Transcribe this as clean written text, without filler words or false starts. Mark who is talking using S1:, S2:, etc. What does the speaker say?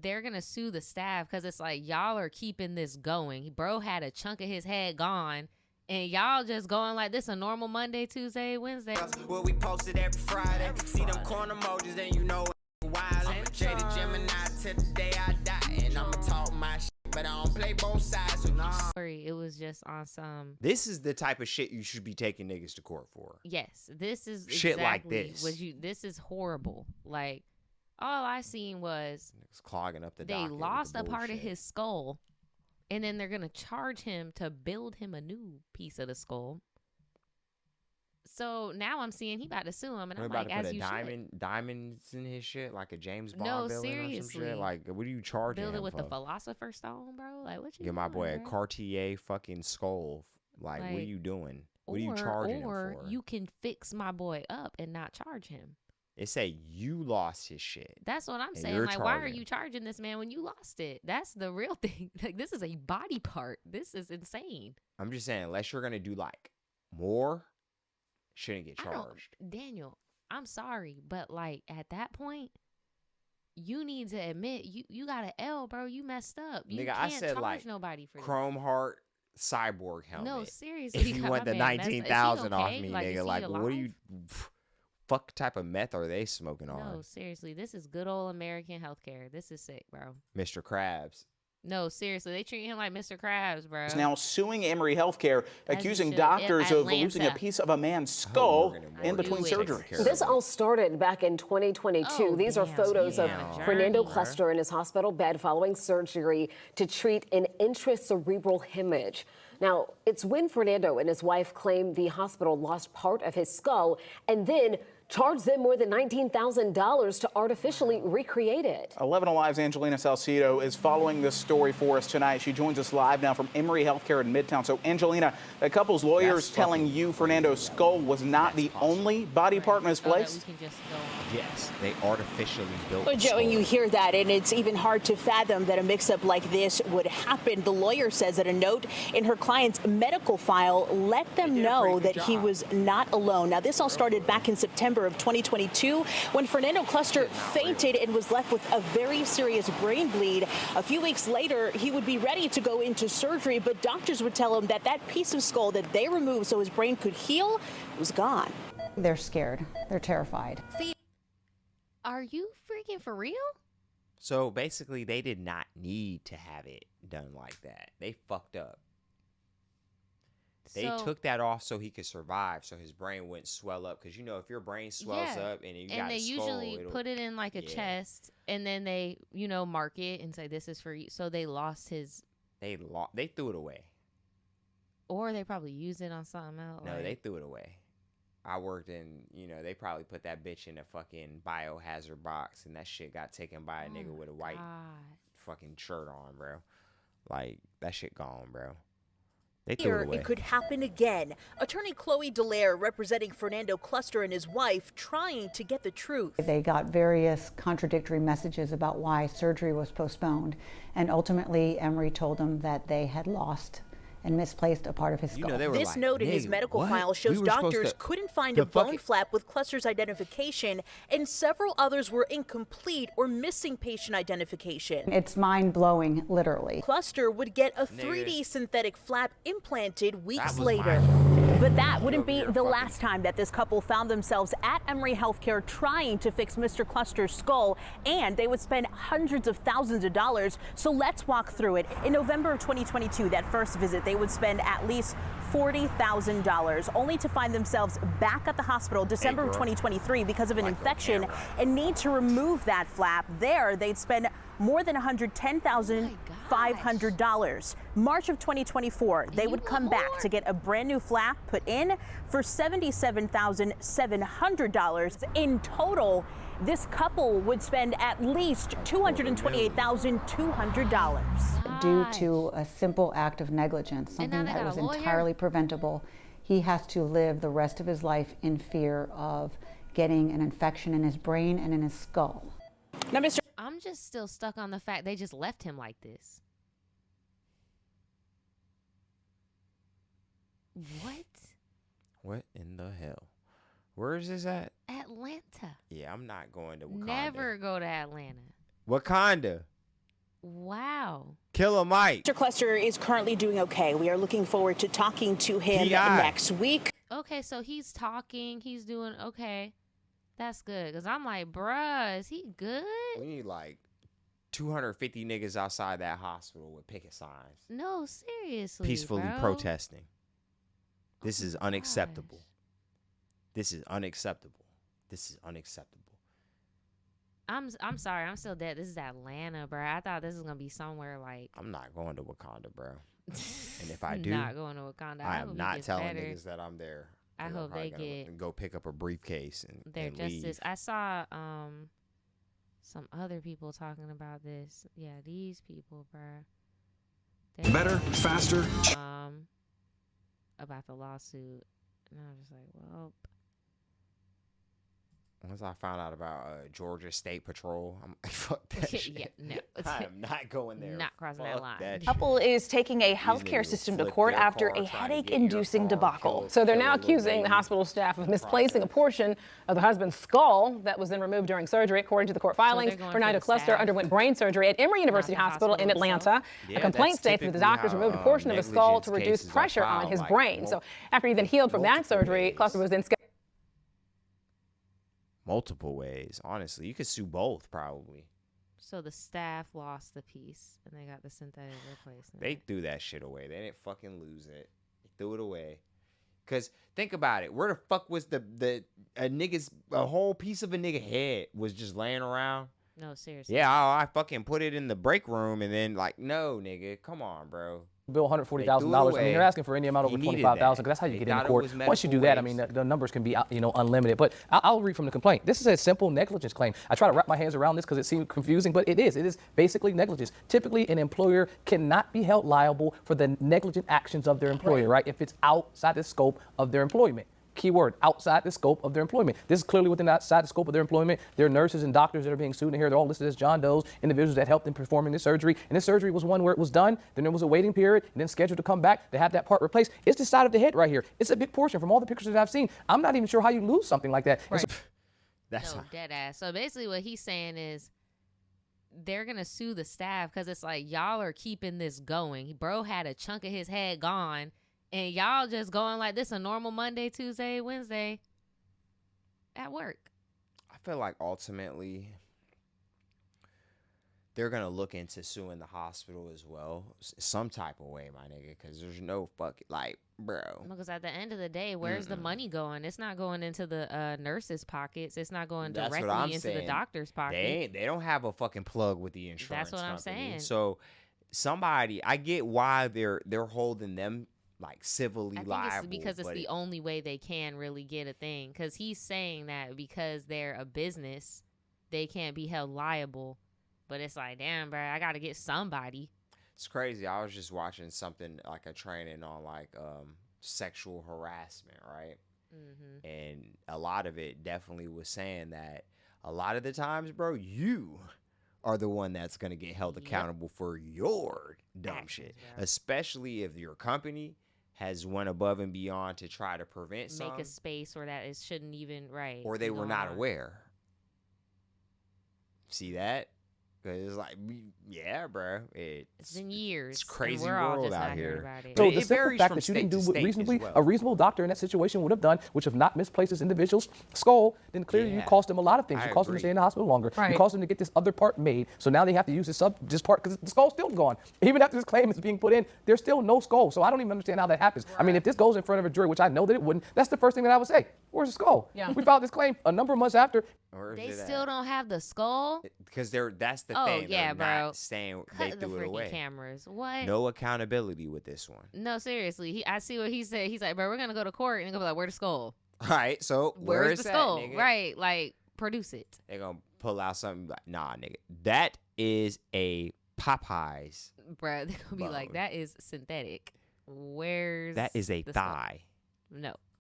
S1: they're going to sue the staff because it's like, y'all are keeping this going. Bro had a chunk of his head gone. And y'all just going like this a normal Monday, Tuesday, Wednesday.
S2: Well, we posted every Friday. See them corn emojis, then you know it's wild. Jaded Gemini to the day I die. And I'ma talk my shit, but I don't play both sides. So
S1: it was just on some.
S3: This is the type of shit you should be taking niggas to court for.
S1: Yes, this is
S3: shit
S1: exactly
S3: like this.
S1: This is horrible. Like, all I seen was
S3: clogging up the
S1: they
S3: docket
S1: lost
S3: with
S1: a
S3: the
S1: part of
S3: bullshit.
S1: his skull. And then they're going to charge him to build him a new piece of the skull. So now I'm seeing he about to sue him. And I'm
S3: about
S1: like,
S3: to put
S1: as you
S3: diamonds in his shit, like a James Bond
S1: No,
S3: villain or some
S1: seriously.
S3: shit. Like, what are you charging
S1: build
S3: him
S1: it with
S3: for?
S1: the Philosopher's Stone, bro. Like, what you
S3: Give my boy
S1: doing,
S3: a
S1: bro?
S3: Cartier fucking skull. Like, what are you doing? What are you charging him for?
S1: Or you can fix my boy up and not charge him.
S3: It say you lost his shit.
S1: That's what I'm
S3: and
S1: saying.
S3: you're
S1: Like, why are
S3: charging.
S1: you charging this man when you lost it? That's the real thing. Like, this is a body part. This is insane.
S3: I'm just saying, unless you're gonna do like more, shouldn't get charged.
S1: Daniel, I'm sorry, but like at that point, you need to admit you got an L, bro. You messed up. You
S3: Nigga,
S1: can't
S3: I said
S1: charge
S3: like
S1: nobody for
S3: Chrome Heart Cyborg helmet.
S1: No, seriously.
S3: If you
S1: my
S3: want the
S1: man messed up. Is he
S3: 19,000 off
S1: okay?
S3: me,
S1: Like, is
S3: nigga,
S1: he
S3: like what are you?
S1: alive?
S3: Fuck type of meth are they smoking on?
S1: No, seriously. This is good old American healthcare. This is sick, bro.
S3: Mr. Krabs.
S1: No, seriously. They treat him like Mr. Krabs, bro.
S4: Is now suing Emory Healthcare,
S1: As
S4: accusing
S1: you should.
S4: doctors of losing a
S1: Atlanta.
S4: piece of a man's skull in
S1: knew
S4: between
S1: it.
S4: surgeries.
S5: This all started back in 2022.
S1: Oh,
S5: These are
S1: damn.
S5: photos of
S1: Yeah.
S5: Fernando
S1: Journey.
S5: Cluster in his hospital bed following surgery to treat an intracerebral hemorrhage. Now, it's when Fernando and his wife claimed the hospital lost part of his skull and then charged them more than $19,000 to artificially recreate it.
S4: 11 Alive's Angelina Salcido is following this story for us tonight. She joins us live now from Emory Healthcare in Midtown. So, Angelina, the couple's lawyers telling you Fernando's skull was not the only body part misplaced?
S3: Yes, they artificially built.
S6: Well,
S3: the
S6: Joe, and you
S3: skull.
S6: hear that, and it's even hard to fathom that a mix-up like this would happen. The lawyer says that a note in her client's medical file let them know that he was not alone. Now, this all started back in September of 2022 when Fernando Cluster fainted and was left with a very serious brain bleed. A few weeks later, he would be ready to go into surgery, but doctors would tell him that that piece of skull that they removed so his brain could heal was gone.
S7: They're scared. They're terrified.
S1: Are you freaking for real?
S3: So basically, they did not need to have it done like that. They fucked up. They
S1: So-
S3: took that off so he could survive, so his brain wouldn't swell up. Because you know, if your brain swells up and you got
S1: and they
S3: a skull,
S1: usually
S3: it'll-
S1: put it in like a
S3: Yeah.
S1: chest, and then they, mark it and say this is for you. So they lost his,
S3: They threw it away.
S1: or they probably used it on something else.
S3: No,
S1: like-
S3: they threw it away. I worked in, they probably put that bitch in a fucking biohazard box, and that shit got taken by a nigga with a white fucking shirt on, bro. Like, that shit gone, bro. They threw
S6: Here,
S3: it away.
S6: it could happen again. Attorney Chloe Dallaire, representing Fernando Cluster and his wife, trying to get the truth.
S7: They got various contradictory messages about why surgery was postponed, and ultimately Emory told them that they had lost and misplaced a part of his skull.
S6: This note in his medical file shows doctors couldn't find a bone flap with Cluster's identification, and several others were incomplete or missing patient identification.
S7: It's mind-blowing, literally.
S6: Cluster would get a 3D synthetic flap implanted weeks
S7: was
S6: later. But that wouldn't be the last time that this couple found themselves at Emory Healthcare trying to fix Mr. Cluster's skull, and they would spend hundreds of thousands of dollars. So let's walk through it. In November of 2022, that first visit, they would spend at least $40,000, only to find themselves back at the hospital December of 2023 because of an infection and need to remove that flap. There, they'd spend more than $110,500. March of 2024, they would come back to get a brand new flap put in for $77,700. In total, this couple would spend at least $228,200.
S7: Due to a simple act of negligence, something
S1: they
S7: that
S1: got
S7: was
S1: a lawyer?
S7: entirely preventable, he has to live the rest of his life in fear of getting an infection in his brain and in his skull.
S6: Now, Mr.
S1: I'm just still stuck on the fact they just left him like this. What?
S3: What in the hell? Where is this at?
S1: Atlanta.
S3: Yeah, I'm not going to Wakanda.
S1: Never go to Atlanta.
S3: Wakanda.
S1: Wow.
S3: Killer Mike.
S6: Mr. Cluster is currently doing okay. We are looking forward to talking to him next week.
S1: Okay, so he's talking. He's doing okay. That's good. Because I'm like, bruh, is he good?
S3: We need like 250 niggas outside that hospital with picket signs.
S1: No, seriously,
S3: Peacefully
S1: bro.
S3: protesting. This is
S1: my
S3: unacceptable.
S1: gosh.
S3: This is unacceptable. This is unacceptable.
S1: I'm sorry. I'm still dead. This is Atlanta, bro. I thought this was going to be somewhere like...
S3: I'm not going to Wakanda, bro. And if I do,
S1: not going to Wakanda.
S3: I
S1: hope
S3: am
S1: it
S3: not
S1: gets
S3: telling
S1: better.
S3: niggas that I'm there.
S1: I
S3: 'Cause I'm
S1: hope
S3: probably
S1: they
S3: gonna go pick up a briefcase and
S1: their
S3: leave.
S1: justice. I saw some other people talking about this. Yeah, these people, bro.
S8: Better, faster.
S1: About the lawsuit, and I was just like, well.
S3: Once I found out about Georgia State Patrol, I'm like, fuck that shit.
S1: Yeah, no.
S3: I am not going there.
S1: Not crossing that line.
S3: That
S9: Couple is taking a healthcare system to court after a headache-inducing debacle.
S10: So they're now accusing the hospital staff of misplacing a portion of the husband's skull that was then removed during surgery. According to the court filings, Fernando Cluster underwent brain surgery at Emory University Hospital in Atlanta. A complaint states that the doctors removed a portion of his skull to reduce pressure on his brain. So after he then healed from that surgery, Cluster was then scheduled.
S3: Multiple ways, honestly. You could sue both, probably.
S1: So the staff lost the piece, and they got the synthetic replacement.
S3: They threw that shit away. They didn't fucking lose it. They threw it away. Cause think about it. Where the fuck was a whole piece of a nigga head was just laying around?
S1: No, seriously.
S3: Yeah, I fucking put it in the break room and then like, no, nigga, come on, bro.
S11: Bill $140,000. I mean, they're asking for any amount over $25,000 because that's how you get into court. Once you do that, I mean, the numbers can be, unlimited. But I'll read from the complaint. This is a simple negligence claim. I try to wrap my hands around this because it seems confusing, but it is. It is basically negligence. Typically, an employer cannot be held liable for the negligent actions of their employer, right? If it's outside the scope of their employment. Keyword, outside the scope of their employment. This is clearly within outside the scope of their employment. There are nurses and doctors that are being sued in here. They're all listed as John Does, individuals that helped in performing this surgery. And this surgery was one where it was done, then there was a waiting period, and then scheduled to come back to have that part replaced. It's the side of the head right here. It's a big portion from all the pictures that I've seen. I'm not even sure how you lose something like that.
S1: Right. That's dead ass. So basically what he's saying is they're going to sue the staff because it's like, y'all are keeping this going. Bro had a chunk of his head gone, and y'all just going like this a normal Monday, Tuesday, Wednesday at work.
S3: I feel like ultimately they're going to look into suing the hospital as well. Some type of way, my nigga, because there's no fucking, like, bro.
S1: Because at the end of the day, where's the money going? It's not going into the nurses' pockets. It's not going directly into the doctor's pocket.
S3: They don't have a fucking plug with the insurance
S1: That's what
S3: company.
S1: I'm saying.
S3: So somebody, I get why they're holding them like civilly liable.
S1: I think it's because it's the only way they can really get a thing. Because he's saying that because they're a business, they can't be held liable. But it's like, damn, bro, I got to get somebody.
S3: It's crazy. I was just watching something like a training on like sexual harassment, right? Mm-hmm. And a lot of it definitely was saying that a lot of the times, bro, you are the one that's going to get held accountable for your dumb shit. Bro. Especially if your company has went above and beyond to try to prevent something.
S1: Make a space where that shouldn't even, right.
S3: Or they were not aware. See that? Because it's like, yeah, bro.
S1: It's been years.
S3: It's crazy
S1: we're all
S3: world
S1: just
S3: out
S1: not
S3: here.
S1: About it.
S11: So the simple fact that you didn't do what reasonably a reasonable doctor in that situation would have done, which have not misplaced this individual's skull, then clearly you cost them a lot of things. You cost them to stay in the hospital longer. Right. You cost them to get this other part made. So now they have to use this part because the skull's still gone. Even after this claim is being put in, there's still no skull. So I don't even understand how that happens. Right. I mean, if this goes in front of a jury, which I know that it wouldn't, that's the first thing that I would say. Where's the skull? Yeah. We filed this claim a number of months after.
S1: They still don't have the skull?
S3: Because that's the thing.
S1: Yeah,
S3: they're
S1: bro.
S3: Not saying they threw it away.
S1: Cameras. What?
S3: No accountability with this one.
S1: No, seriously. I see what he said. He's like, bro, we're going to go to court and go be like, where's the skull?
S3: All right, so
S1: where's the skull?
S3: Nigga?
S1: Right, like, produce it.
S3: They're going to pull out something like, nah, nigga. That is a Popeyes.
S1: Bro, they're going to be like, that is synthetic. Where's
S3: that is a thigh.
S1: Skull? No.